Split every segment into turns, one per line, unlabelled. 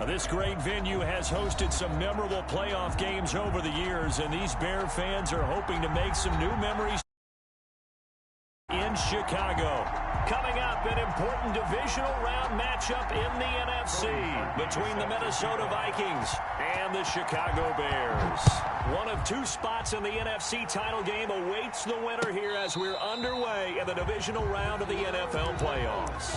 This great venue has hosted some memorable playoff games over the years, and these Bear fans are hoping to make some new memories in Chicago. Coming up, an important divisional round matchup in the NFC between the Minnesota Vikings and the Chicago Bears. One of two spots in the NFC title game awaits the winner here as we're underway in the divisional round of the NFL playoffs.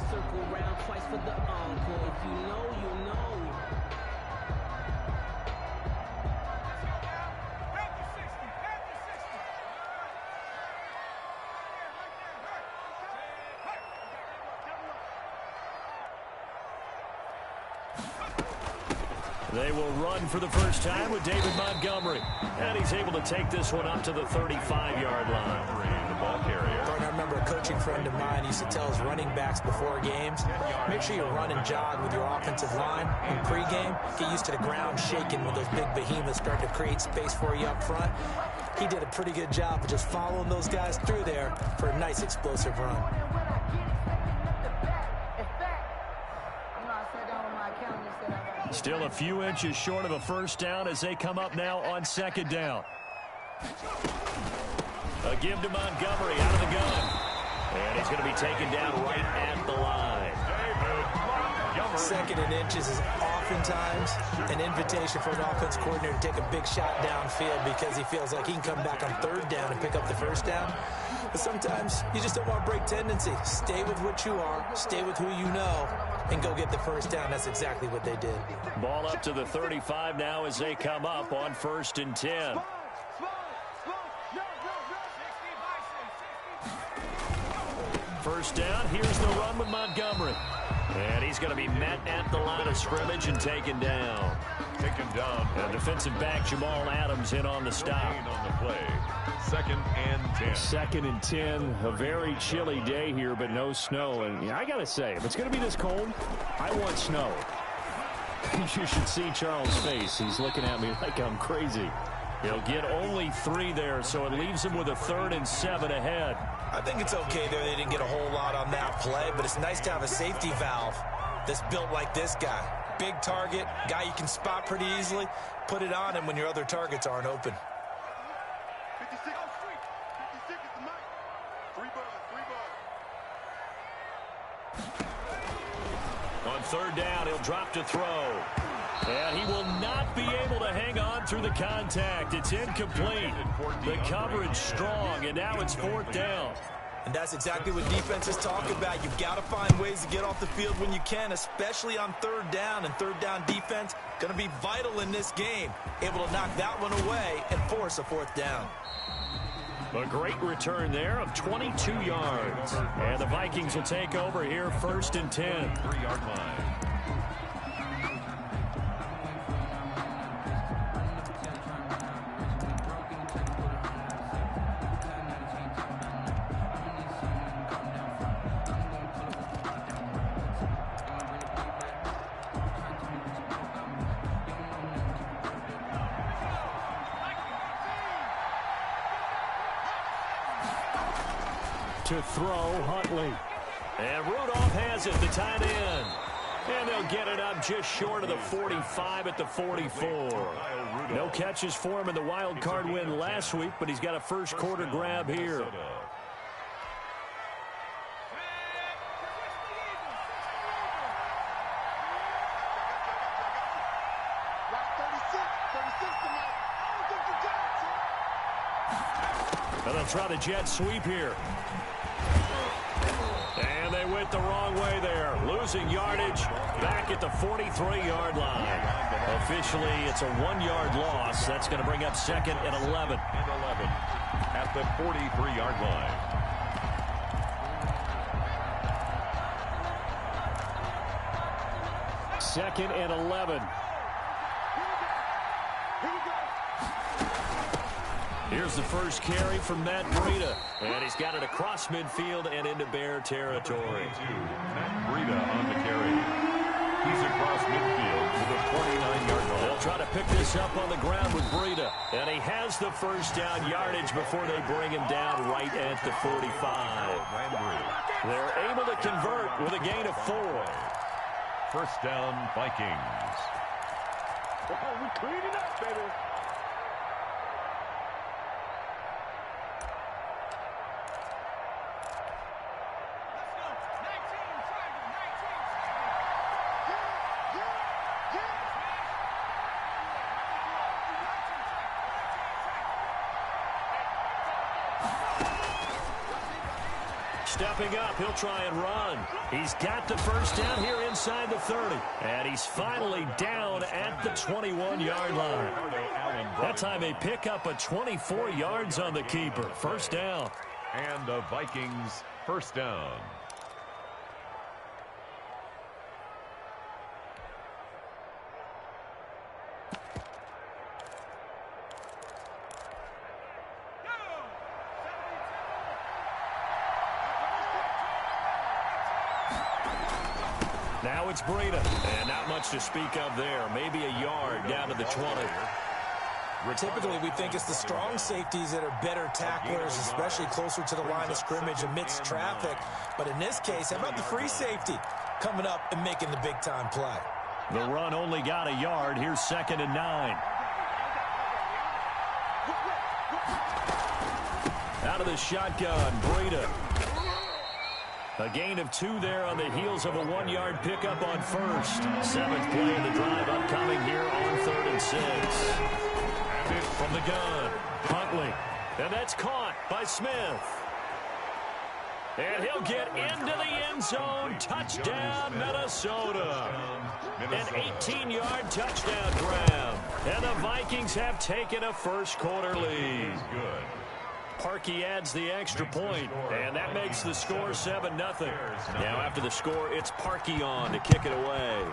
Circle round twice for the encore. If you know, you know.
They will run for the first time with David Montgomery. And he's able to take this one up to the 35-yard line. The ball carrier.
I remember a coaching friend of mine used to tell his running backs before games, make sure you run and jog with your offensive line in pregame. Get used to the ground shaking when those big behemoths start to create space for you up front. He did a pretty good job of just following those guys through there for a nice explosive run.
Still a few inches short of a first down as they come up now on second down. A give to Montgomery out of the gun. And he's going to be taken down right at the line.
Second and inches is oftentimes an invitation for an offense coordinator to take a big shot downfield because he feels like he can come back on third down and pick up the first down. But sometimes you just don't want to break tendency. Stay with what you are, stay with who you know, and go get the first down. That's exactly what they did.
Ball up to the 35 now as they come up on 1st and 10. First down, here's the run with Montgomery. And he's going to be met at the line of scrimmage and taken down.
Taken down.
And defensive back Jamal Adams in on the stop.
On the play. 2nd and 10.
2nd and 10. A very chilly day here, but no snow. And yeah, I got to say, if it's going to be this cold, I want snow. You should see Charles' face. He's looking at me like I'm crazy. He'll get only 3 there, so it leaves him with a 3rd and 7 ahead.
I think it's okay there. They didn't get a whole lot on that play, but it's nice to have a safety valve that's built like this guy. Big target, guy you can spot pretty easily. Put it on him when your other targets aren't open.
56 at the mic. 3 ball.
On 3rd down, he'll drop to throw. And he will not be able to hang on through the contact. It's incomplete. The coverage strong, and now it's 4th down.
And that's exactly what defenses talk about. You've got to find ways to get off the field when you can, especially on 3rd down. And 3rd down defense going to be vital in this game. Able to knock that one away and force a 4th down.
A great return there of 22 yards. And the Vikings will take over here 1st and 10.
3-yard line.
To throw, Huntley. And Rudolph has it, the tight end. And they'll get it up just short of the 45 at the 44. No catches for him in the wild card win last week, but he's got a first quarter grab here. And they'll try the jet sweep here. And they went the wrong way there. Losing yardage back at the 43-yard line. Officially, it's a 1-yard loss. That's going to bring up 2nd and 11.
At the 43-yard line.
Second and 11. Here's the first carry from Matt Breida. And he's got it across midfield and into Bear territory.
Matt Breida on the carry. He's across midfield to the 49-yard line.
They'll try to pick this up on the ground with Breida. And he has the first down yardage before they bring him down right at the 45. They're able to convert with a gain of 4.
First down, Vikings.
Oh, we clean it up, baby.
Stepping up, he'll try and run. He's got the first down here inside the 30. And he's finally down at the 21-yard line. That time a pickup of 24 yards on the keeper. First down.
And the Vikings first down.
Now it's Breida. And not much to speak of there. Maybe a yard down to the 20.
Typically, we think it's the strong safeties that are better tacklers, especially closer to the line of scrimmage amidst traffic. But in this case, how about the free safety coming up and making the big-time play?
The run only got a yard. Here's 2nd and 9. Out of the shotgun, Breida. A gain of 2 there on the heels of a 1-yard pickup on first. 7th play of the drive upcoming here on 3rd and 6. And it's from the gun, Huntley. And that's caught by Smith. And he'll get into the end zone. Touchdown, Minnesota. An 18-yard touchdown grab. And the Vikings have taken a first-quarter lead.
Good.
Parkey adds the extra point, and that makes the score 7-0. Now after the score, it's Parkey on to kick it away.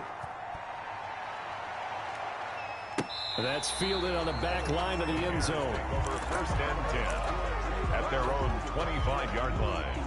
That's fielded on the back line of the end zone.
Over 1st and 10 at their own 25-yard line.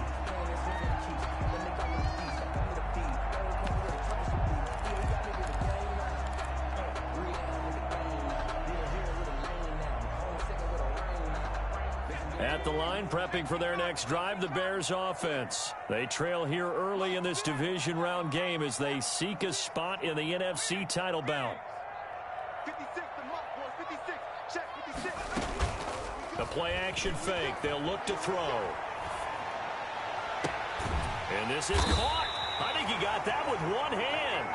At the line, prepping for their next drive, the Bears offense. They trail here early in this division round game as they seek a spot in the NFC title bout.
56, the mark, boy, 56. Check 56.
The play action fake. They'll look to throw. And this is caught. I think he got that with one hand.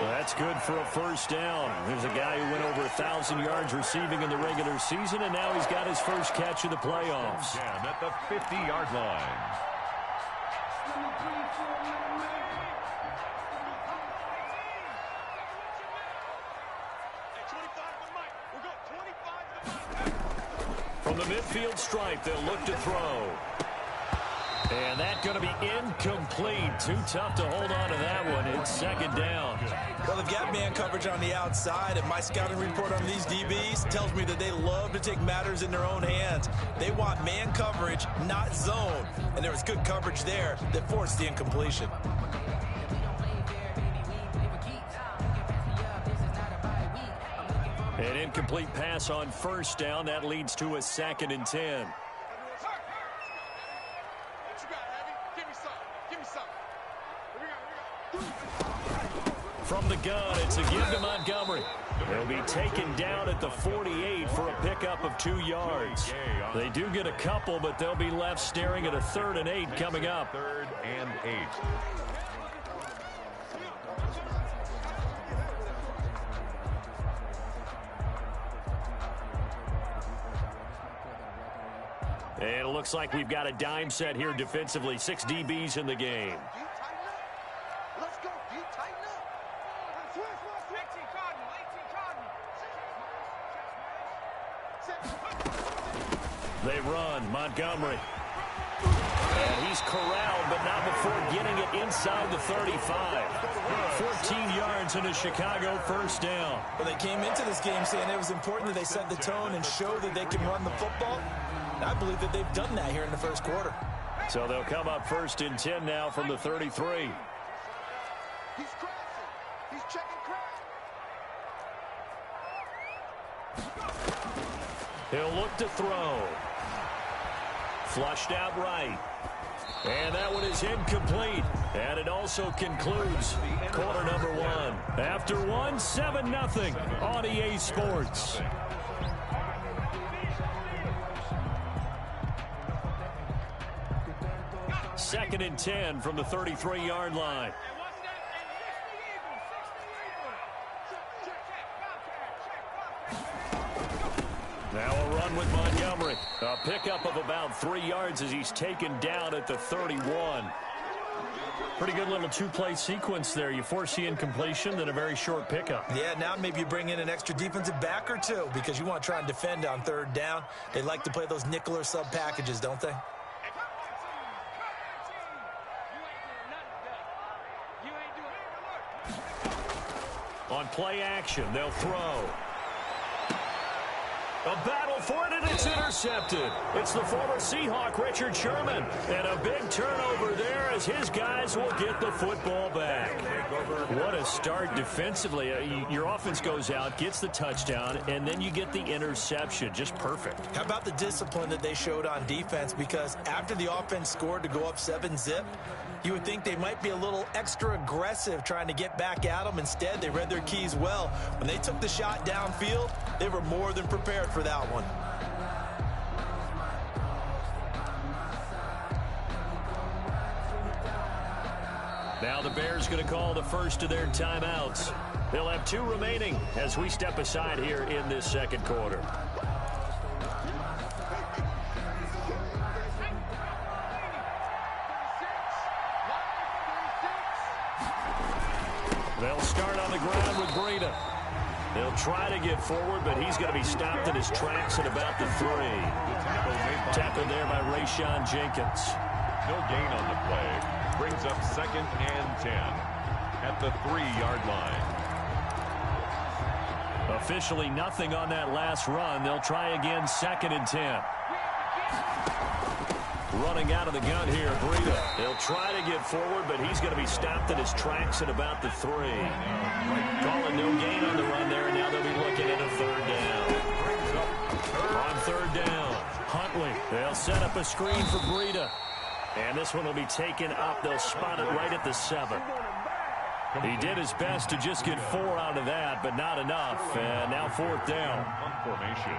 That's good for a first down. There's a guy who went over 1,000 yards receiving in the regular season, and now he's got his first catch of the playoffs.
At the 50-yard line.
From the midfield stripe, they'll look to throw. And that's going to be incomplete. Too tough to hold on to that one. It's 2nd down.
Well, they've got man coverage on the outside, and my scouting report on these DBs tells me that they love to take matters in their own hands. They want man coverage, not zone. And there was good coverage there that forced the incompletion.
An incomplete pass on first down. That leads to a 2nd and 10. From the gun, it's a give to Montgomery. They'll be taken down at the 48 for a pickup of 2 yards. They do get a couple, but they'll be left staring at a 3rd and 8 coming up.
3rd and 8.
And it looks like we've got a dime set here defensively. 6 DBs in the game.
Let's go, D. Tighten up. Switch. 18 Cardinal.
They run. Montgomery. And he's corralled, but not before getting it inside the 35. 14 yards in a Chicago first down.
Well, they came into this game saying it was important that they set the tone and show that they can run the football. And I believe that they've done that here in the first quarter.
So they'll come up 1st and 10 now from the 33.
He's crossing. Checking crack.
He'll look to throw. Flushed out right. And that one is incomplete. And it also concludes quarter number one. After one, 7-0 on EA Sports. Second and 10 from the 33-yard line. Now a run with Montgomery. A pickup of about 3 yards as he's taken down at the 31. Pretty good little two-play sequence there. You force the incompletion, then a very short pickup.
Yeah, now maybe you bring in an extra defensive back or two because you want to try and defend on third down. They like to play those nickel or sub packages, don't they?
On play action, they'll throw. A battle for it, and it's intercepted. It's the former Seahawk, Richard Sherman. And a big turnover there as his guys will get the football back. What a start defensively. Your offense goes out, gets the touchdown, and then you get the interception. Just perfect.
How about the discipline that they showed on defense? Because after the offense scored to go up 7-zip, you would think they might be a little extra aggressive trying to get back at them. Instead, they read their keys well. When they took the shot downfield, they were more than prepared for that one.
Now the Bears going to call the first of their timeouts. They'll have 2 remaining as we step aside here in this second quarter. They'll start on the ground with Breida. They'll try to get forward, but he's going to be stopped in his tracks at about the 3. Tackled there by Rayshon Jenkins.
No gain on the play. Brings up 2nd and 10 at the 3-yard line.
Officially nothing on that last run. They'll try again 2nd and 10. Running out of the gun here, Breida. He'll try to get forward, but he's going to be stopped in his tracks at about the 3. Calling no gain on the run there, and now they'll be looking at a 3rd down. On 3rd down, Huntley. They'll set up a screen for Breida. And this one will be taken up. They'll spot it right at the 7. He did his best to just get 4 out of that, but not enough. And now 4th down.
Formation.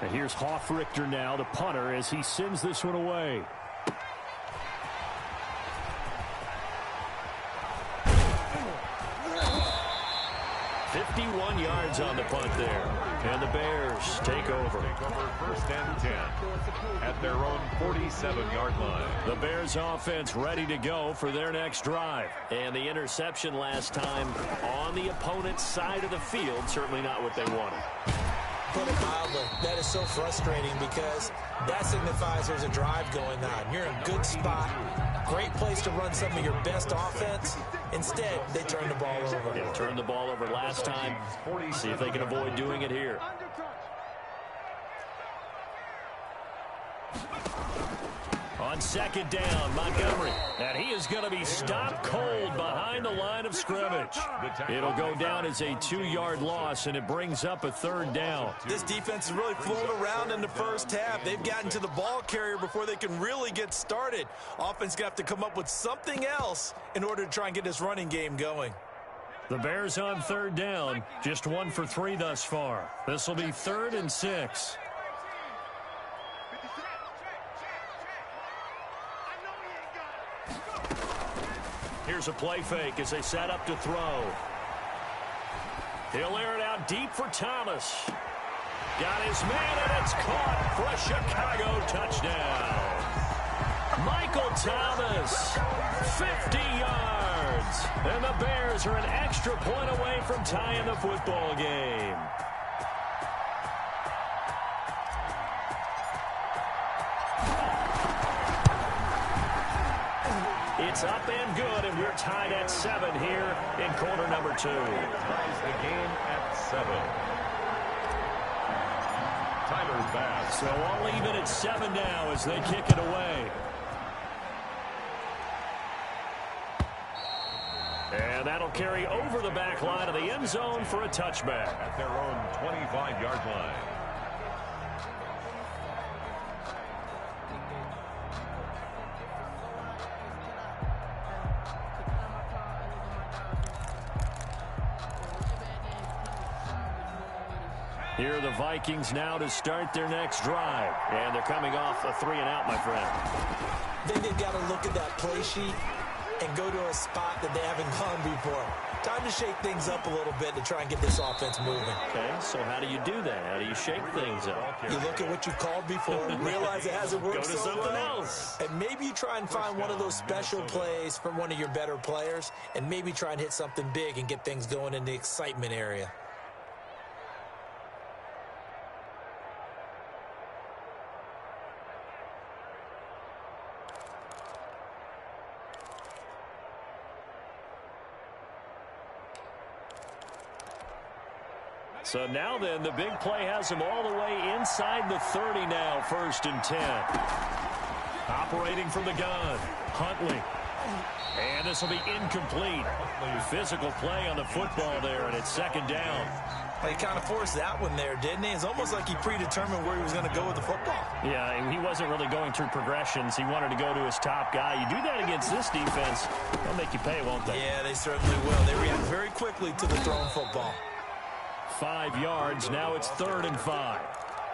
And here's Hofrichter now, the punter, as he sends this one away. $51 yards on the punt there. And the Bears take over.
1st and 10 at their own 47-yard line.
The Bears offense ready to go for their next drive. And the interception last time on the opponent's side of the field, certainly not what they wanted.
Put it mildly, that is so frustrating because that signifies there's a drive going on. You're in a good spot, great place to run some of your best offense. Instead, they turn the ball over.
Yeah, turned the ball over last time. See if they can avoid doing it here. On 2nd down, Montgomery. And he is going to be stopped cold behind the line of scrimmage. It'll go down as a 2-yard loss, and it brings up a 3rd down.
This defense has really flown around in the first half. They've gotten to the ball carrier before they can really get started. Offense going to have to come up with something else in order to try and get this running game going.
The Bears on 3rd down, just 1 for 3 thus far. This will be 3rd and 6. Here's a play fake as they set up to throw. He'll air it out deep for Thomas. Got his man, and it's caught for a Chicago touchdown. Michael Thomas, 50 yards. And the Bears are an extra point away from tying the football game. It's up and good, and we're tied at 7 here in quarter number 2.
Ties the game at 7. Tyler Bass.
So all even at 7 now as they kick it away. And that'll carry over the back line of the end zone for a touchback.
At their own 25-yard line.
Here are the Vikings now to start their next drive. And they're coming off a 3-and-out, my friend.
I think they've got to look at that play sheet and go to a spot that they haven't gone before. Time to shake things up a little bit to try and get this offense moving.
Okay, so how do you do that? How do you shake things up?
You look at what you called before, realize it hasn't worked
Go to
so
something
well,
else.
and maybe you try and find one of those special plays from one of your better players, and maybe try and hit something big and get things going in the excitement area.
So now then, the big play has him all the way inside the 30 now, 1st and 10. Operating from the gun, Huntley. And this will be incomplete. Physical play on the football there, and it's 2nd down.
He kind of forced that one there, didn't he? It's almost like he predetermined where he was going to go with the football.
Yeah, he wasn't really going through progressions. He wanted to go to his top guy. You do that against this defense, they'll make you pay, won't they?
Yeah, they certainly will. They react very quickly to the thrown football.
5 yards. Now it's 3rd and 5.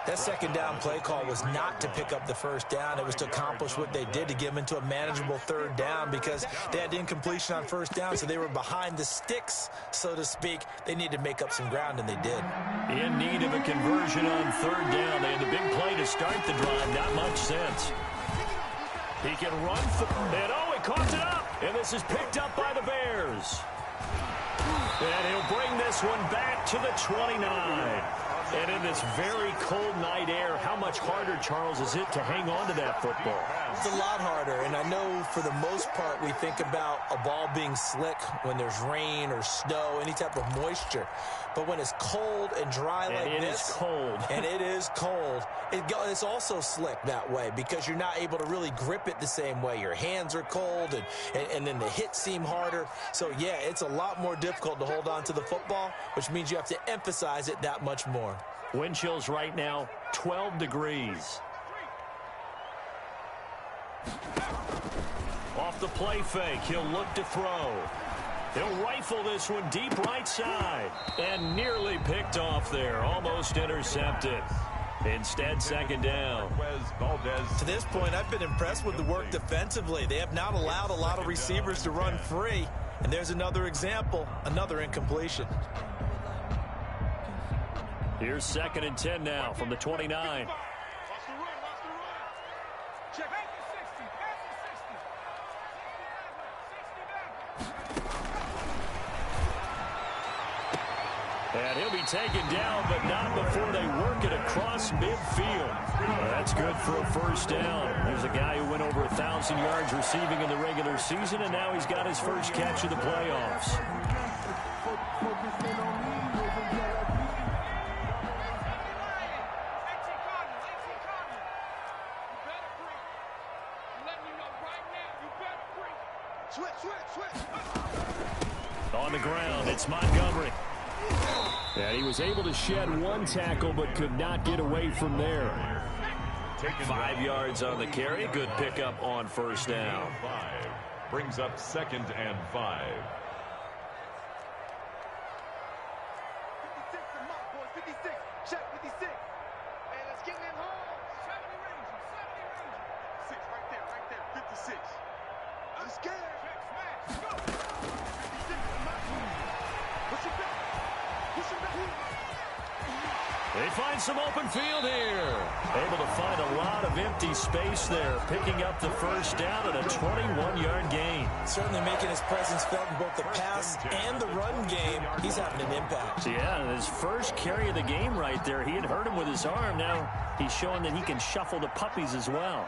That 2nd down play call was not to pick up the 1st down. It was to accomplish what they did, to get them into a manageable 3rd down, because they had incompletion on 1st down, so they were behind the sticks, so to speak. They needed to make up some ground, and they did.
In need of a conversion on 3rd down. They had the big play to start the drive. Not much sense. He can run and he caught it up. And this is picked up by the Bears. And he'll bring this one back to the 29. And in this very cold night air, how much harder, Charles, is it to hang on to that football?
It's a lot harder, and I know for the most part we think about a ball being slick when there's rain or snow, any type of moisture. But when it's cold and dry like this,
it is cold.
And it is cold, it's also slick that way because you're not able to really grip it the same way. Your hands are cold, and then the hits seem harder. So, yeah, it's a lot more difficult to hold on to the football, which means you have to emphasize it that much more.
Wind chills right now, 12 degrees. Off the play fake, he'll look to throw. He'll rifle this one deep right side. And nearly picked off there, almost intercepted. Instead, 2nd down.
To this point, I've been impressed with the work defensively. They have not allowed a lot of receivers to run free. And there's another example, another incompletion.
Here's 2nd and 10 now from the 29. And he'll be taken down, but not before they work it across midfield. That's good for a 1st down. There's a guy who went over 1,000 yards receiving in the regular season, and now he's got his first catch of the playoffs. On the ground, it's Montgomery. And he was able to shed one tackle, but could not get away from there. 5 yards on the carry. Good pickup on 1st down.
Brings up 2nd and 5.
56 to Mark, boys. 56. Check 56. Hey, let's get in home. 70 Rangers. 70 Rangers. 6 right there. 56. I'm scared. Check, smash. Go. 56 to Mark. Push it back. Push it back.
They find some open field here. Able to find a lot of empty space there, picking up the 1st down and a 21-yard gain.
Certainly making his presence felt in both the pass and the run game. He's having an impact.
Yeah, his first carry of the game right there. He had hurt him with his arm. Now he's showing that he can shuffle the puppies as well.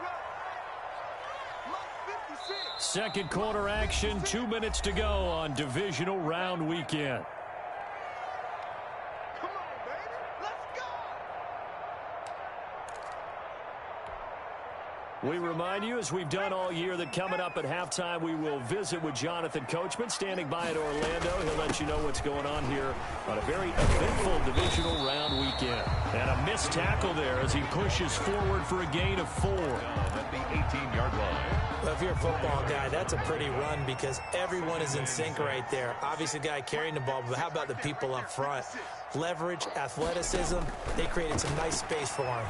2nd quarter action, 2 minutes to go on divisional round weekend. We remind you, as we've done all year, that coming up at halftime, we will visit with Jonathan Coachman, standing by at Orlando. He'll let you know what's going on here on a very eventful divisional round weekend. And a missed tackle there as he pushes forward for a gain of 4.
At the 18-yard line.
Well, if you're a football guy, that's a pretty run because everyone is in sync right there. Obviously, the guy carrying the ball, but how about the people up front? Leverage, athleticism, they created some nice space for him.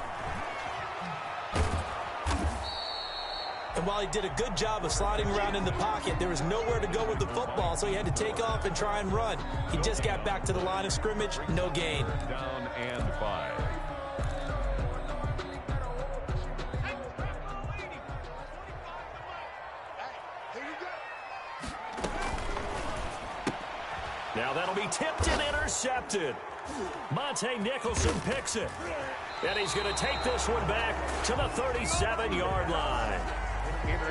And while he did a good job of sliding around in the pocket, there was nowhere to go with the football, so he had to take off and try and run. He just got back to the line of scrimmage, no gain.
Down and 5.
Now that'll be tipped and intercepted. Monte Nicholson picks it. And he's going to take this one back to the 37-yard line.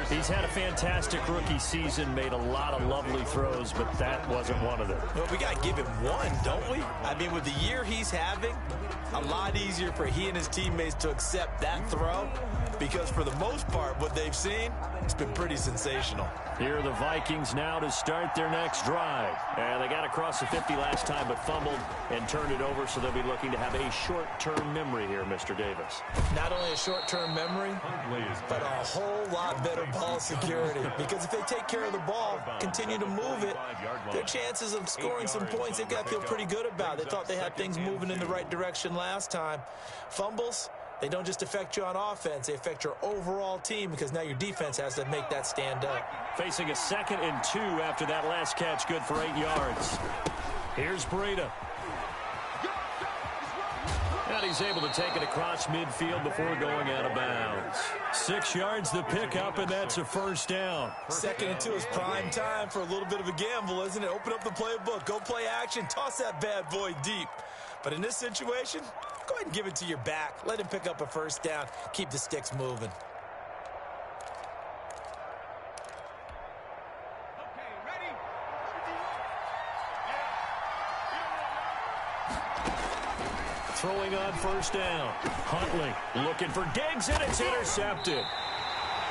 He's had a fantastic rookie season, made a lot of lovely throws, but that wasn't one of them.
Well, we got to give him one, don't we? I mean, with the year he's having, a lot easier for he and his teammates to accept that throw because for the most part, what they've seen, it's been pretty sensational.
Here are the Vikings now to start their next drive. And they got across the 50 last time, but fumbled and turned it over, so they'll be looking to have a short-term memory here, Mr. Davis.
Not only a short-term memory, but a whole lot better ball security. Because if they take care of the ball, continue to move it, their chances of scoring some points, they've got to feel pretty good about. They thought they had things moving in the right direction last time. Fumbles, they don't just affect you on offense, they affect your overall team because now your defense has to make that stand up.
Facing a 2nd and 2 after that last catch, good for 8 yards. Here's Breida. And he's able to take it across midfield before going out of bounds. 6 yards the pickup, and that's a first down.
2nd and 2 is prime time for a little bit of a gamble, isn't it? Open up the playbook, go play action, toss that bad boy deep. But in this situation, go ahead and give it to your back. Let him pick up a first down. Keep the sticks moving.
Throwing on first down. Huntley looking for Diggs, and it's intercepted.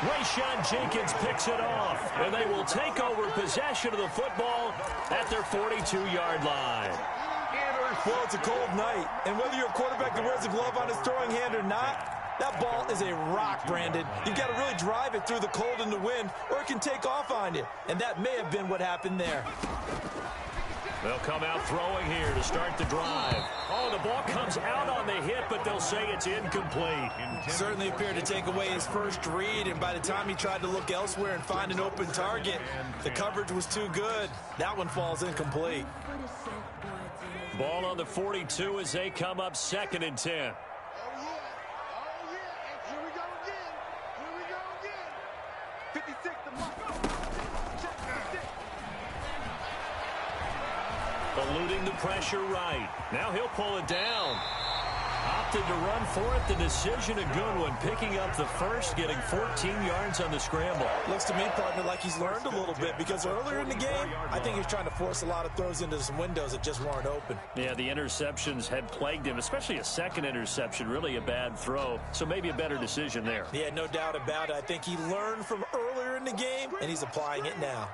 Rayshawn Jenkins picks it off, and they will take over possession of the football at their 42-yard line.
Well, it's a cold night, and whether you're a quarterback that wears a glove on his throwing hand or not, that ball is a rock, Brandon. You've got to really drive it through the cold and the wind, or it can take off on you, and that may have been what happened there.
They'll come out throwing here to start the drive. Oh, the ball comes out on the hit, but they'll say it's incomplete.
Certainly appeared to take away his first read, and by the time he tried to look elsewhere and find an open target, the coverage was too good. That one falls incomplete.
Ball on the 42 as they come up 2nd and 10.
Oh, yeah. And here we go again. 56 to Marco. Check 56.
Eluding the pressure right. Now he'll pull it down. Opted to run for it. The decision, a good one. Picking up the first, getting 14 yards on the scramble.
Looks to me, partner, like he's learned a little bit because earlier in the game, I think he was trying to force a lot of throws into some windows that just weren't open.
Yeah, the interceptions had plagued him, especially a second interception, really a bad throw. So maybe a better decision there.
Yeah, no doubt about it. I think he learned from earlier in the game, and he's applying it now.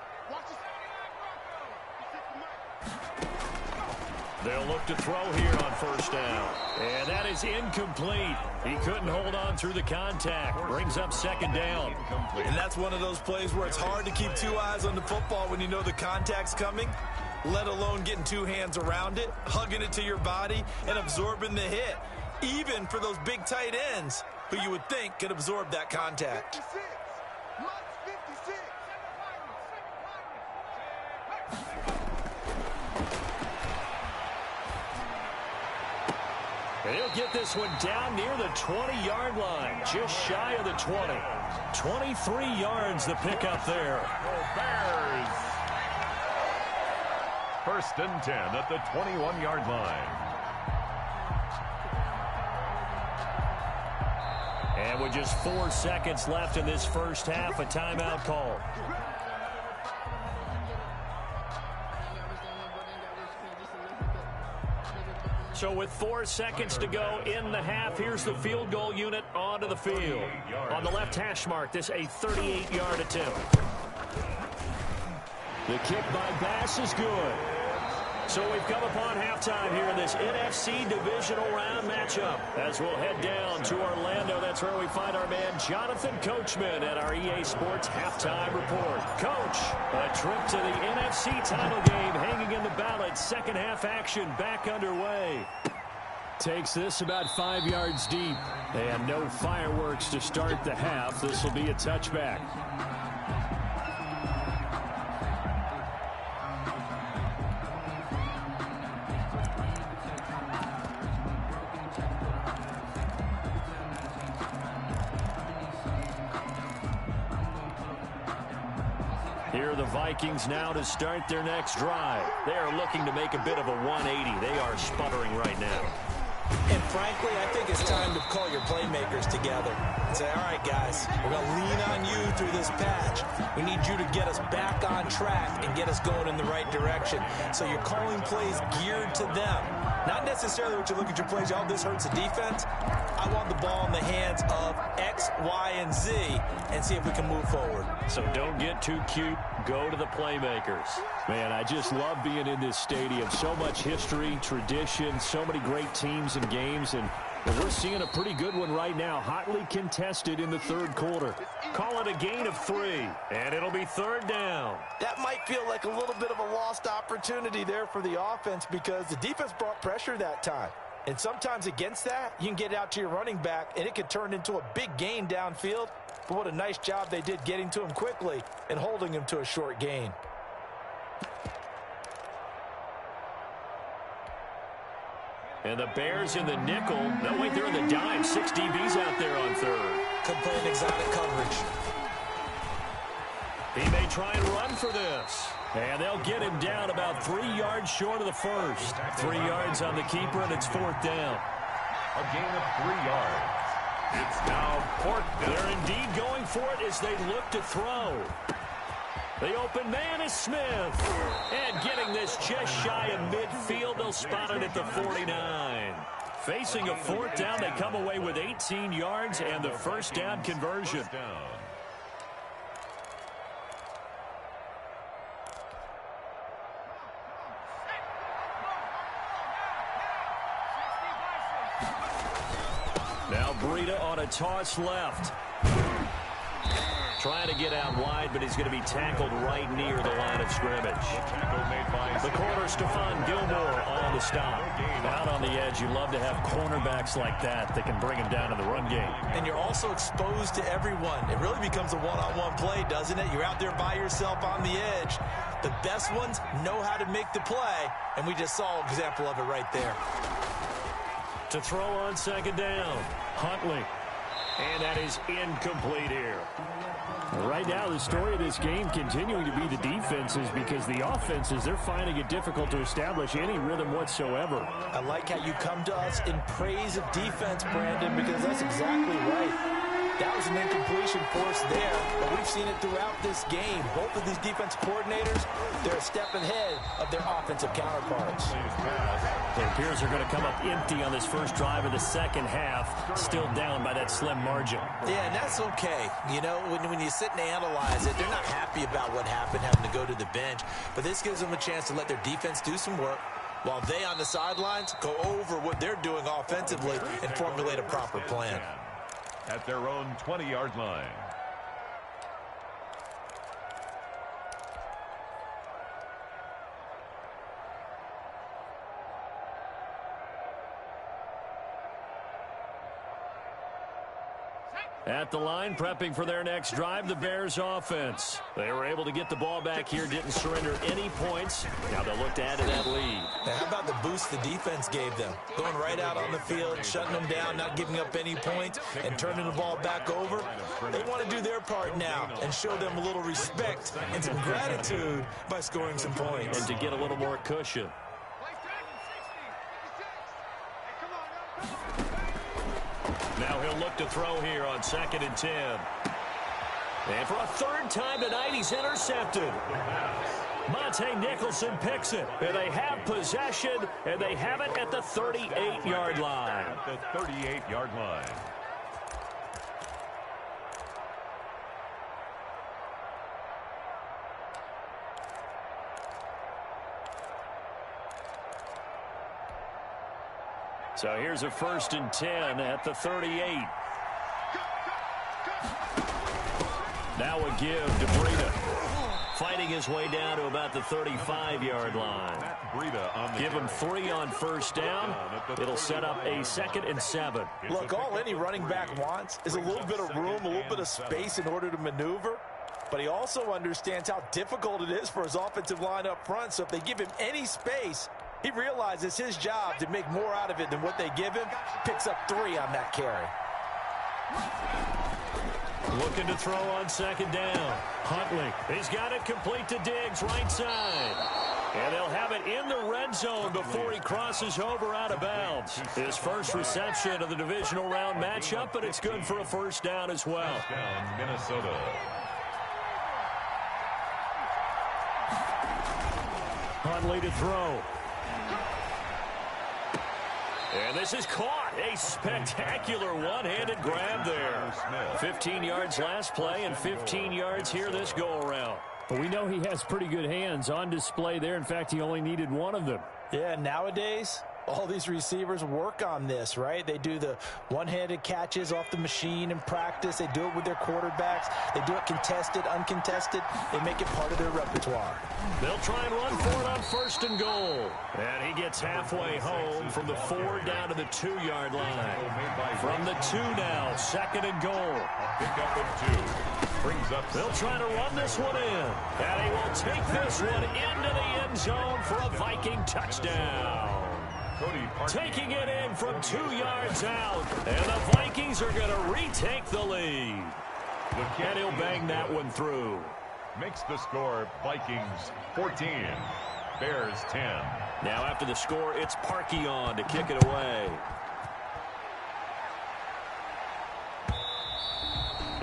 They'll look to throw here on first down. And that is incomplete. He couldn't hold on through the contact. Brings up 2nd down.
And that's one of those plays where it's hard to keep 2 eyes on the football when you know the contact's coming, let alone getting 2 hands around it, hugging it to your body, and absorbing the hit. Even for those big tight ends who you would think could absorb that contact.
56. Must 56.
He'll get this one down near the 20-yard line, just shy of the 20. 23 yards the pickup there.
Bears. 1st and 10 at the 21-yard line.
And with just 4 seconds left in this first half, a timeout call. So with 4 seconds to go in the half, here's the field goal unit onto the field. On the left hash mark, this a 38-yard attempt. The kick by Bass is good. So we've come upon halftime here in this NFC divisional round matchup. As we'll head down to Orlando, that's where we find our man Jonathan Coachman at our EA Sports Halftime Report. Coach, a trip to the NFC title game hanging in the balance. Second half action back underway. Takes this about 5 yards deep. And no fireworks to start the half. This will be a touchback. Here are the Vikings now to start their next drive. They are looking to make a bit of a 180. They are sputtering right now.
And frankly, I think it's time to call your playmakers together and say, all right, guys, we're going to lean on you through this patch. We need you to get us back on track and get us going in the right direction. So you're calling plays geared to them. Not necessarily what you look at your plays, oh, this hurts the defense. I want the ball in the hands of X, Y, and Z and see if we can move forward.
So don't get too cute. Go to the playmakers. Man, I just love being in this stadium. So much history, tradition, so many great teams and games, and we're seeing a pretty good one right now, hotly contested in the third quarter. Call it a gain of 3, and it'll be third down.
That might feel like a little bit of a lost opportunity there for the offense because the defense brought pressure that time. And sometimes against that, you can get out to your running back, and it could turn into a big gain downfield. But what a nice job they did getting to him quickly and holding him to a short gain.
And the Bears in the nickel. No, wait, they're in the dime. 6 DBs out there on third.
Could play an exotic coverage.
He may try and run for this. And they'll get him down about 3 yards short of the first. 3 yards on the keeper, and it's fourth down.
A gain of 3 yards. It's now fourth down.
They're indeed going for it as they look to throw. The open man is Smith. And getting this just shy of midfield, they'll spot it at the 49. Facing a fourth down, they come away with 18 yards and the first down conversion. Now Breida on a toss left. Trying to get out wide, but he's going to be tackled right near the line of scrimmage. The corner, Stephon Gilmore on the stop. Out on the edge, you love to have cornerbacks like that can bring him down in the run game.
And you're also exposed to everyone. It really becomes a one-on-one play, doesn't it? You're out there by yourself on the edge. The best ones know how to make the play, and we just saw an example of it right there.
To throw on second down, Huntley. And that is incomplete here.
Right now, the story of this game continuing to be the defenses because the offenses, they're finding it difficult to establish any rhythm whatsoever.
I like how you come to us in praise of defense, Brandon, because that's exactly right. That was an incompletion force there, but we've seen it throughout this game. Both of these defense coordinators, they're a step ahead of their offensive counterparts.
It appears they're going to come up empty on this first drive of the second half, still down by that slim margin.
Yeah, and that's okay. You know, when you sit and analyze it, they're not happy about what happened, having to go to the bench. But this gives them a chance to let their defense do some work while they on the sidelines go over what they're doing offensively and formulate a proper plan.
At their own 20-yard line.
At the line, prepping for their next drive, the Bears offense. They were able to get the ball back here, didn't surrender any points. Now they'll look to add to that lead.
Now, how about the boost the defense gave them? Going right out on the field, shutting them down, not giving up any points, and turning the ball back over. They want to do their part now and show them a little respect and some gratitude by scoring some points.
And to get a little more cushion. Now he'll look to throw here on 2nd and 10. And for a third time tonight, he's intercepted. Monte Nicholson picks it. And they have possession, and they have it at the 38-yard line.
At the 38-yard line.
So here's a 1st and 10 at the 38. Now a give to Breida. Fighting his way down to about the 35-yard line. Give him 3 on 1st down. It'll set up a 2nd and 7.
Look, all any running back wants is a little bit of room, a little bit of space in order to maneuver. But he also understands how difficult it is for his offensive line up front. So if they give him any space, he realizes his job to make more out of it than what they give him. Picks up 3 on that carry.
Looking to throw on 2nd down. Huntley. He's got it complete to Diggs, right side. And they'll have it in the red zone before he crosses over out of bounds. His first reception of the divisional round matchup, but it's good for a 1st down as well.
Down Minnesota.
Huntley to throw. And this is caught. A spectacular one-handed grab there. 15 yards last play and 15 yards here this go-around.
But we know he has pretty good hands on display there. In fact, he only needed one of them.
Yeah, nowadays, all these receivers work on this, right? They do the one-handed catches off the machine in practice. They do it with their quarterbacks. They do it contested, uncontested. They make it part of their repertoire.
They'll try and run for it on 1st and goal. And he gets halfway home from the 4 down to the 2-yard line. From the 2 now, 2nd and goal.
Pick up of 2. Brings up.
They'll try to run this one in. And he will take this one into the end zone for a Viking touchdown. Taking it in from 2 yards out. And the Vikings are going to retake the lead. And he'll bang that one through.
Makes the score Vikings 14, Bears 10.
Now after the score, it's Parkey on to kick it away.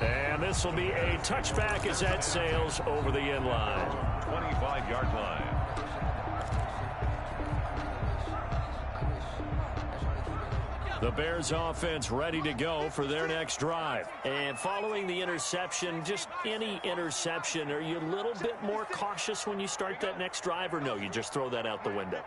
And this will be a touchback as that sails over the end line.
25-yard line.
The Bears offense ready to go for their next drive. And following the interception, just any interception, are you a little bit more cautious when you start that next drive, or no, you just throw that out the window?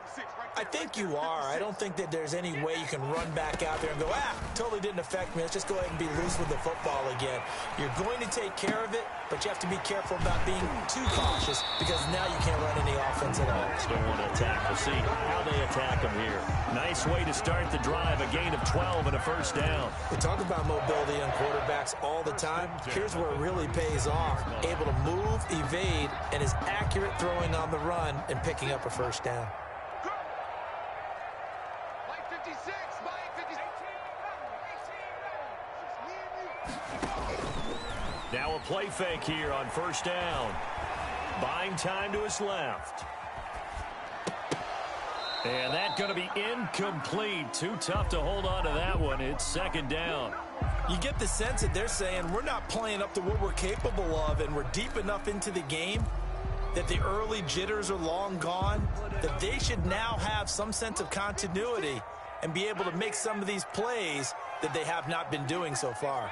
I think you are. I don't think that there's any way you can run back out there and go, totally didn't affect me. Let's just go ahead and be loose with the football again. You're going to take care of it, but you have to be careful about being too cautious because now you can't run any offense at all.
Still want to attack. We'll see how they attack them here. Nice way to start the drive, a gain of 12 and a 1st down.
We talk about mobility on quarterbacks all the time. Here's where it really pays off. Able to move, evade, and is accurate throwing on the run and picking up a 1st down.
Now a play fake here on 1st down. Buying time to his left. And that's going to be incomplete. Too tough to hold on to that one. It's 2nd down.
You get the sense that they're saying we're not playing up to what we're capable of, and we're deep enough into the game that the early jitters are long gone, that they should now have some sense of continuity and be able to make some of these plays that they have not been doing so far.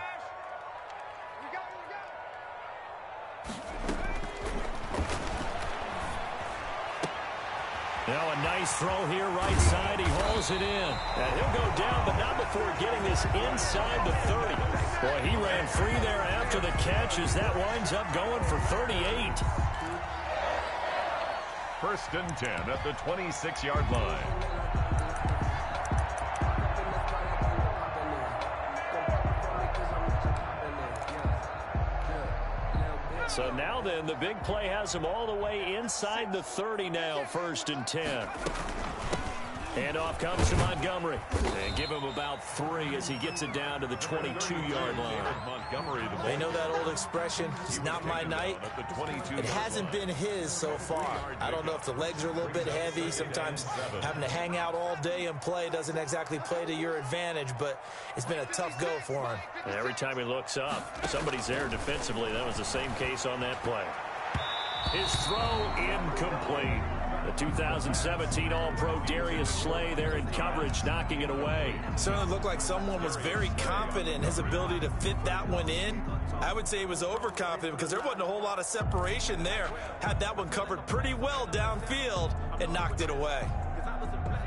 Now a nice throw here right side. He hauls it in. And he'll go down, but not before getting this inside the 30. Boy, he ran free there after the catch as that winds up going for 38.
1st and 10 at the 26-yard line.
So now then, the big play has him all the way inside the 30 now, 1st and 10. And off comes to Montgomery. And give him about 3 as he gets it down to the 22-yard line.
Montgomery,
They know that old expression, it's not my night. It hasn't been his so far. I don't know if the legs are a little bit heavy. Sometimes having to hang out all day and play doesn't exactly play to your advantage, but it's been a tough go for him.
And every time he looks up, somebody's there defensively. That was the same case on that play. His throw incomplete. The 2017 All-Pro Darius Slay there in coverage, knocking it away.
Certainly looked like someone was very confident in his ability to fit that one in. I would say he was overconfident because there wasn't a whole lot of separation there. Had that one covered pretty well downfield and knocked it away.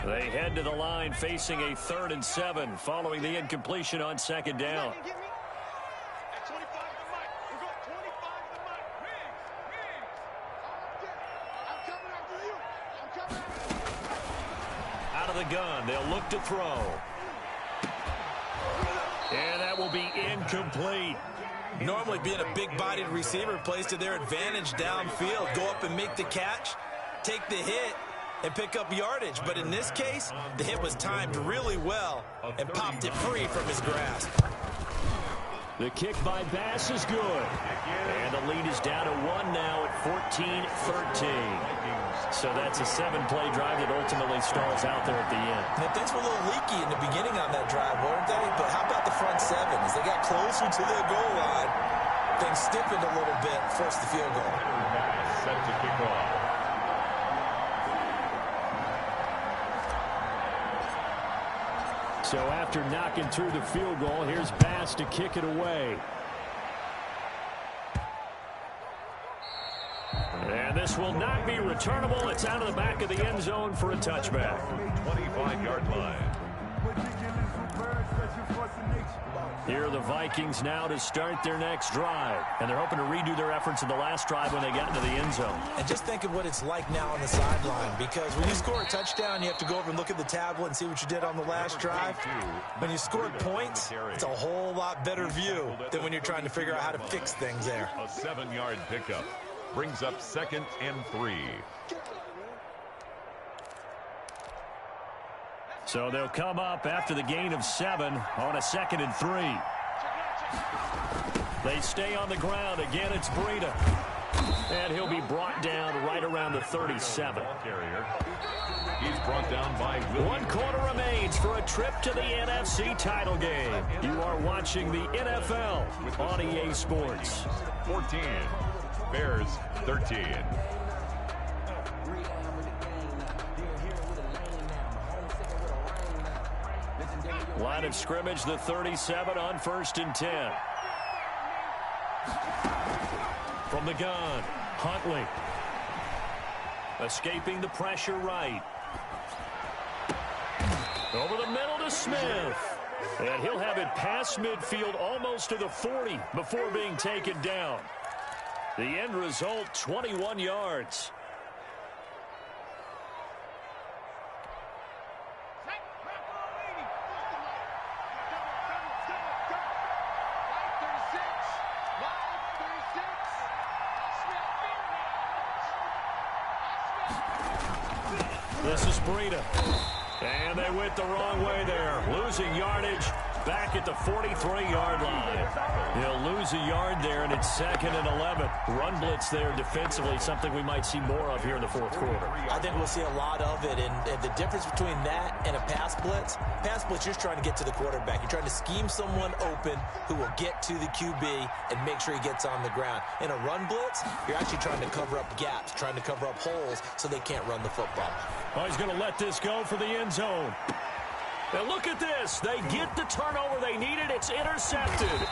They head to the line facing a 3rd and 7 following the incompletion on 2nd down. Out of the gun, they'll look to throw. And that will be incomplete.
Normally being a big-bodied receiver plays to their advantage downfield. Go up and make the catch, take the hit, and pick up yardage. But in this case, the hit was timed really well and popped it free from his grasp.
The kick by Bass is good. And the lead is down to 1 now at 14-13. So that's a 7-play drive that ultimately stalls out there at the end.
And things were a little leaky in the beginning on that drive, weren't they? But how about the front 7? As they got closer to the goal line, things stiffened a little bit, forced the field goal.
Set to kick off.
So after knocking through the field goal, here's Bass to kick it away. And this will not be returnable. It's out of the back of the end zone for a touchback.
25-yard line.
Here are the Vikings now to start their next drive. And they're hoping to redo their efforts in the last drive when they got into the end zone.
And just think of what it's like now on the sideline, because when you score a touchdown, you have to go over and look at the tablet and see what you did on the last drive. When you scored points, it's a whole lot better view than when you're trying to figure out how to fix things there.
A 7-yard pickup brings up 2nd and 3.
So they'll come up after the gain of 7 on a 2nd and 3. They stay on the ground. Again, it's Breida. And he'll be brought down right around the 37.
He's brought down by Williams.
1 quarter remains for a trip to the NFC title game. You are watching the NFL on EA Sports.
14. Bears 13.
Line of scrimmage, the 37 on 1st and 10. From the gun, Huntley. Escaping the pressure right. Over the middle to Smith. And he'll have it past midfield almost to the 40 before being taken down. The end result, 21 yards. This is Breida. And they went the wrong way there. Losing yardage back at the 43-yard line. He'll lose a yard there, and it's 2nd and 11. Run blitz there defensively, something we might see more of here in the 4th quarter.
I think we'll see a lot of it, and the difference between that and a pass blitz, you're just trying to get to the quarterback. You're trying to scheme someone open who will get to the QB and make sure he gets on the ground. In a run blitz, you're actually trying to cover up gaps, trying to cover up holes so they can't run the football.
Oh, he's going to let this go for the end zone. Now look at this. They get the turnover they needed. It's intercepted.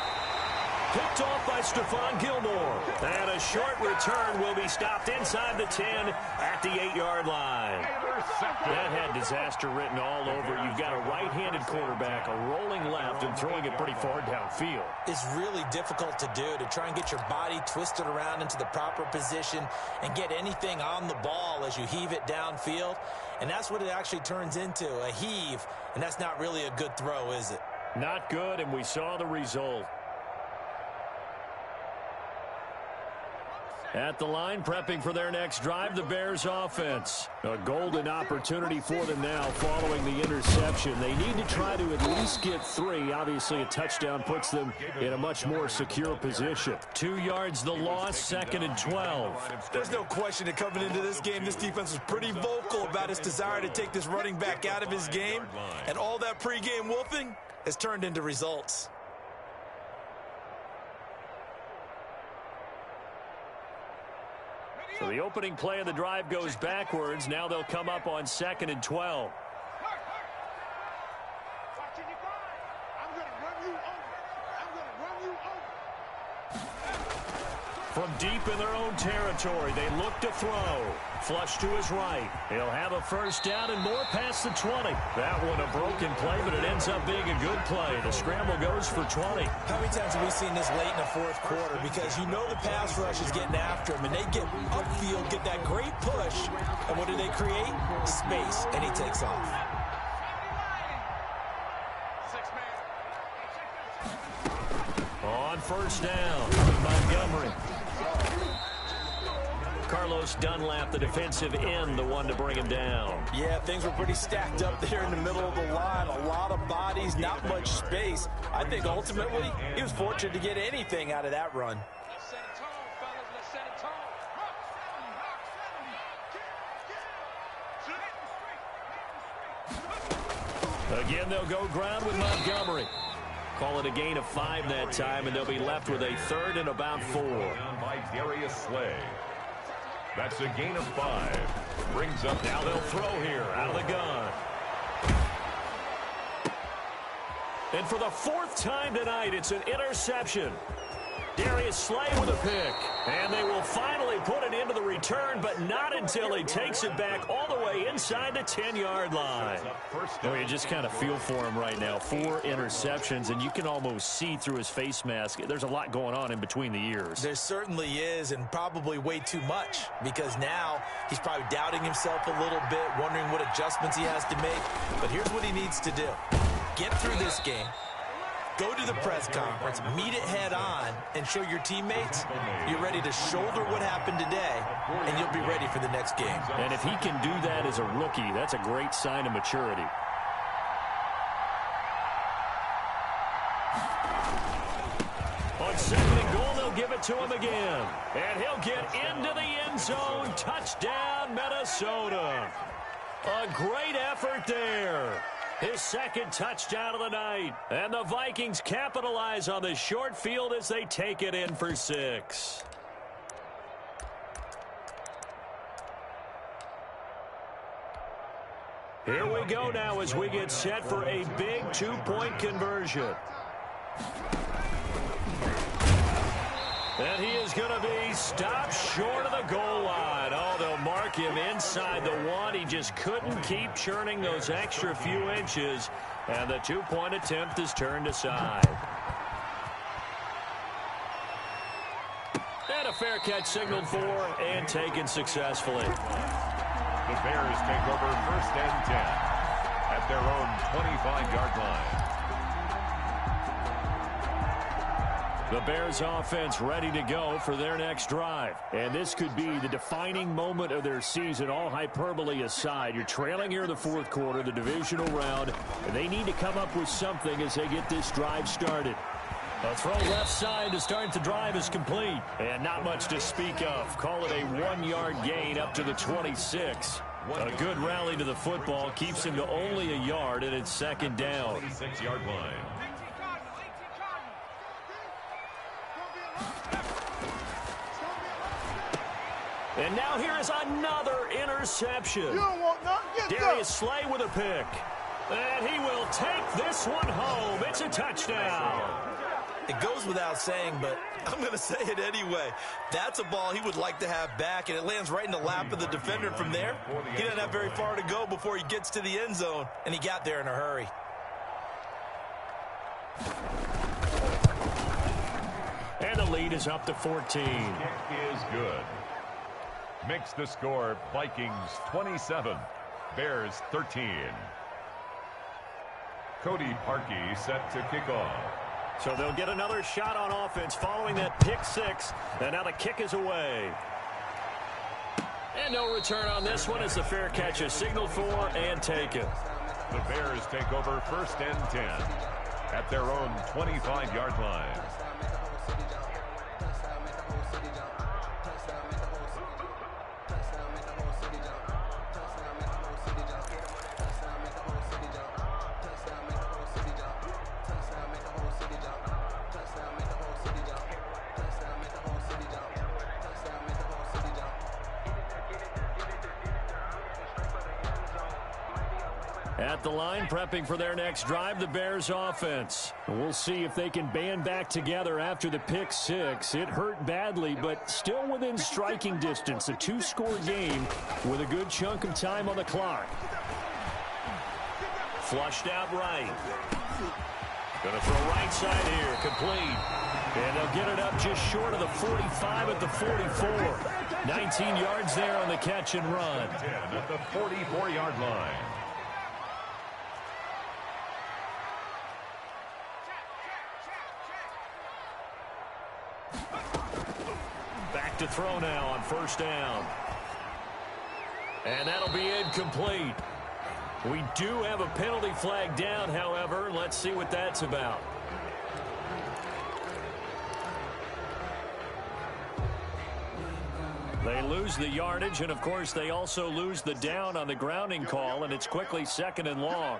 Picked off by Stephon Gilmore. And a short return will be stopped inside the 10 at the 8-yard line. That had disaster written all over. You've got a right-handed quarterback, a rolling left, and throwing it pretty far downfield.
It's really difficult to do, to try and get your body twisted around into the proper position and get anything on the ball as you heave it downfield. And that's what it actually turns into, a heave. And that's not really a good throw, is it?
Not good, and we saw the result. At the line, prepping for their next drive, the Bears offense. A golden opportunity for them now following the interception. They need to try to at least get 3. Obviously, a touchdown puts them in a much more secure position. 2 yards the loss, 2nd and 12.
There's no question that coming into this game, this defense was pretty vocal about its desire to take this running back out of his game. And all that pregame wolfing has turned into results.
So the opening play of the drive goes backwards. Now they'll come up on 2nd and 12. From deep in their own territory, they look to throw. Flush to his right. He'll have a first down and more past the 20. That one a broken play, but it ends up being a good play. The scramble goes for 20.
How many times have we seen this late in the fourth quarter? Because you know the pass rush is getting after him, and they get upfield, get that great push, and what do they create? Space, and he takes off.
On first down, Montgomery. Carlos Dunlap, the defensive end, the one to bring him down.
Yeah, things were pretty stacked up there in the middle of the line. A lot of bodies, not much space. I think ultimately he was fortunate to get anything out of that run.
Again, they'll go ground with Montgomery. Call it a gain of 5 that time, and they'll be left with a 3rd and about 4.
Down by Darius Slay. That's a gain of 5. Brings up.
Now they'll throw here out of the gun. And for the 4th time tonight, it's an interception. Darius Slay with a pick. And they will finally put it into the return, but not until he takes it back all the way inside the 10-yard line. Oh, you just kind of feel for him right now. 4 interceptions, and you can almost see through his face mask. There's a lot going on in between the ears.
There certainly is, and probably way too much, because now he's probably doubting himself a little bit, wondering what adjustments he has to make. But here's what he needs to do. Get through this game. Go to the press conference, meet it head on, and show your teammates you're ready to shoulder what happened today, and you'll be ready for the next game.
And if he can do that as a rookie, that's a great sign of maturity. On 2nd and goal, they'll give it to him again. And he'll get into the end zone. Touchdown, Minnesota. A great effort there. His 2nd touchdown of the night. And the Vikings capitalize on the short field as they take it in for 6. Here we go now as we get set for a big 2-point conversion. And he is going to be stopped short of the goal line. Oh, they'll mark him inside the 1. He just couldn't keep churning those extra few inches. And the 2-point attempt is turned aside. And a fair catch signaled for and taken successfully.
The Bears take over 1st and 10 at their own 25-yard line.
The Bears offense ready to go for their next drive. And this could be the defining moment of their season, all hyperbole aside. You're trailing here in the 4th quarter, the divisional round, and they need to come up with something as they get this drive started. A throw left side to start the drive is complete. And not much to speak of. Call it a 1-yard gain up to the 26. A good rally to the football keeps him to only a yard, and it's 2nd down.
26-yard line.
And now here is another interception.
You don't want none. Get
Darius Slay with a pick. And he will take this one home. It's a touchdown.
It goes without saying, but I'm going to say it anyway. That's a ball he would like to have back, and it lands right in the lap of the defender. From there, he doesn't have very far to go before he gets to the end zone, and he got there in a hurry.
And the lead is up to 14.
Kick is good. Makes the score Vikings 27, Bears 13. Cody Parkey set to kick off.
So they'll get another shot on offense following that pick 6. And now the kick is away. And no return on this one as the fair catch is signaled for and taken.
The Bears take over 1st and 10 at their own 25-yard line.
At the line, prepping for their next drive, the Bears offense.
We'll see if they can band back together after the pick six. It hurt badly, but still within striking distance. A two-score game with a good chunk of time on the clock.
Flushed out right. Going to throw right side here, complete. And they'll get it up just short of the 45 at the 44. 19 yards there on the catch and run.
10 at the 44-yard line.
Back to throw now on first down. And that'll be incomplete. We do have a penalty flag down, however. Let's see what that's about. They lose the yardage, and of course they also lose the down on the grounding call, and it's quickly second and long.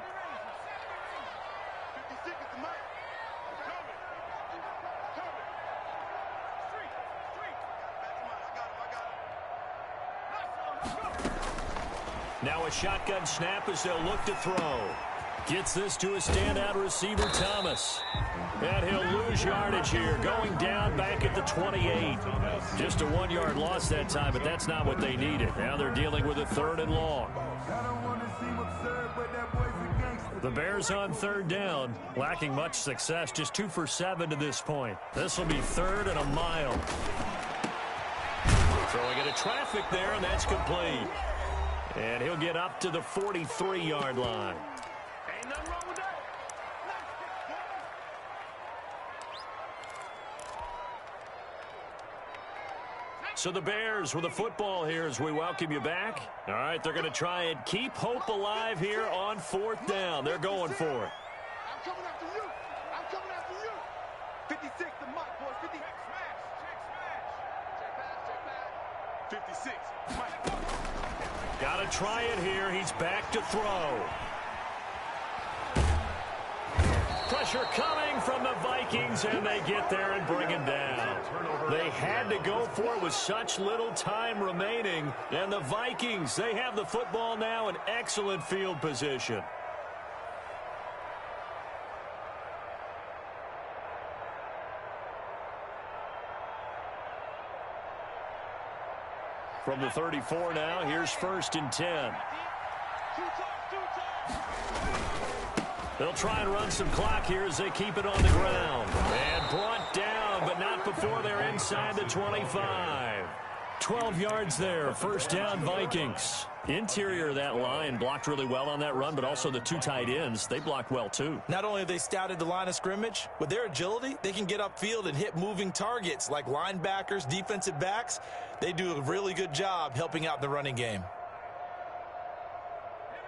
Now a shotgun snap as they'll look to throw. Gets this to a standout receiver, Thomas. And he'll lose yardage here, going down back at the 28. Just a 1-yard loss that time, but that's not what they needed. Now they're dealing with a third and long. The Bears on third down, lacking much success, just 2 for 7 to this point. This will be third and a mile. Throwing into traffic there, and that's complete. And he'll get up to the 43-yard line.
Ain't nothing wrong with that.
So the Bears with the football here as we welcome you back. All right, they're going to try and keep hope alive here on fourth down. They're going for it.
I'm coming after you. I'm coming after you. 56, the Mike, boys. 50. Check smash. Check pass. 56, Mike.
Got to try it here. He's back to throw. Pressure coming from the Vikings, and they get there and bring him down. They had to go for it with such little time remaining. And the Vikings, they have the football now in excellent field position. From the 34 now, here's first and 10. They'll try and run some clock here as they keep it on the ground. And brought down, but not before they're inside the 25. 12 yards there, first down Vikings. Interior of that line blocked really well on that run, but also the 2 tight ends, they blocked well too.
Not only have they scouted the line of scrimmage, with their agility, they can get upfield and hit moving targets like linebackers, defensive backs. They do a really good job helping out the running game.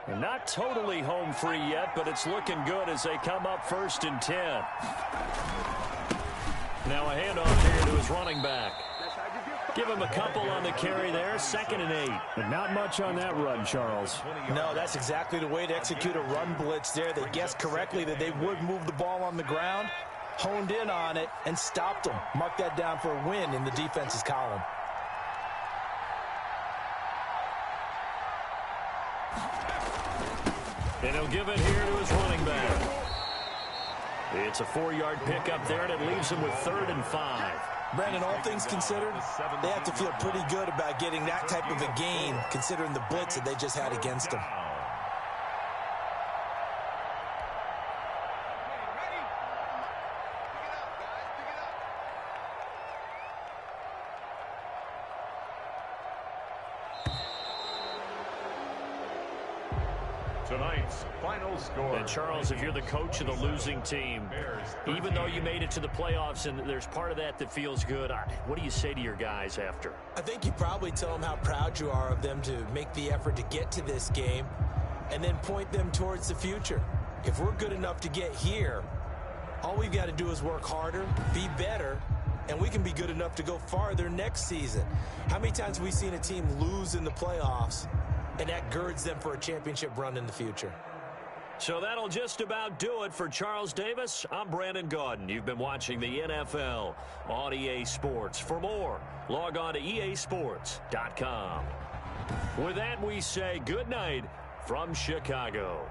And not totally home free yet, but it's looking good as they come up first and 10. Now a handoff here to his running back. Give him a couple on the carry there, second and 8.
But not much on that run, Charles.
No, that's exactly the way to execute a run blitz there. They guessed correctly that they would move the ball on the ground, honed in on it, and stopped them. Mark that down for a win in the defense's column.
And he'll give it here to his running back. It's a 4-yard pickup there, and it leaves him with 3rd and 5.
Brandon, all things considered, they have to feel pretty good about getting that type of a gain, considering the blitz that they just had against them.
Tonight's final score.
And Charles, if you're the coach of the losing team, even though you made it to the playoffs and there's part of that that feels good, what do you say to your guys after?
I think you probably tell them how proud you are of them to make the effort to get to this game and then point them towards the future. If we're good enough to get here, all we've got to do is work harder, be better, and we can be good enough to go farther next season. How many times have we seen a team lose in the playoffs, and that girds them for a championship run in the future?
So that'll just about do it for Charles Davis. I'm Brandon Gaudin. You've been watching the NFL on EA Sports. For more, log on to easports.com. With that, we say good night from Chicago.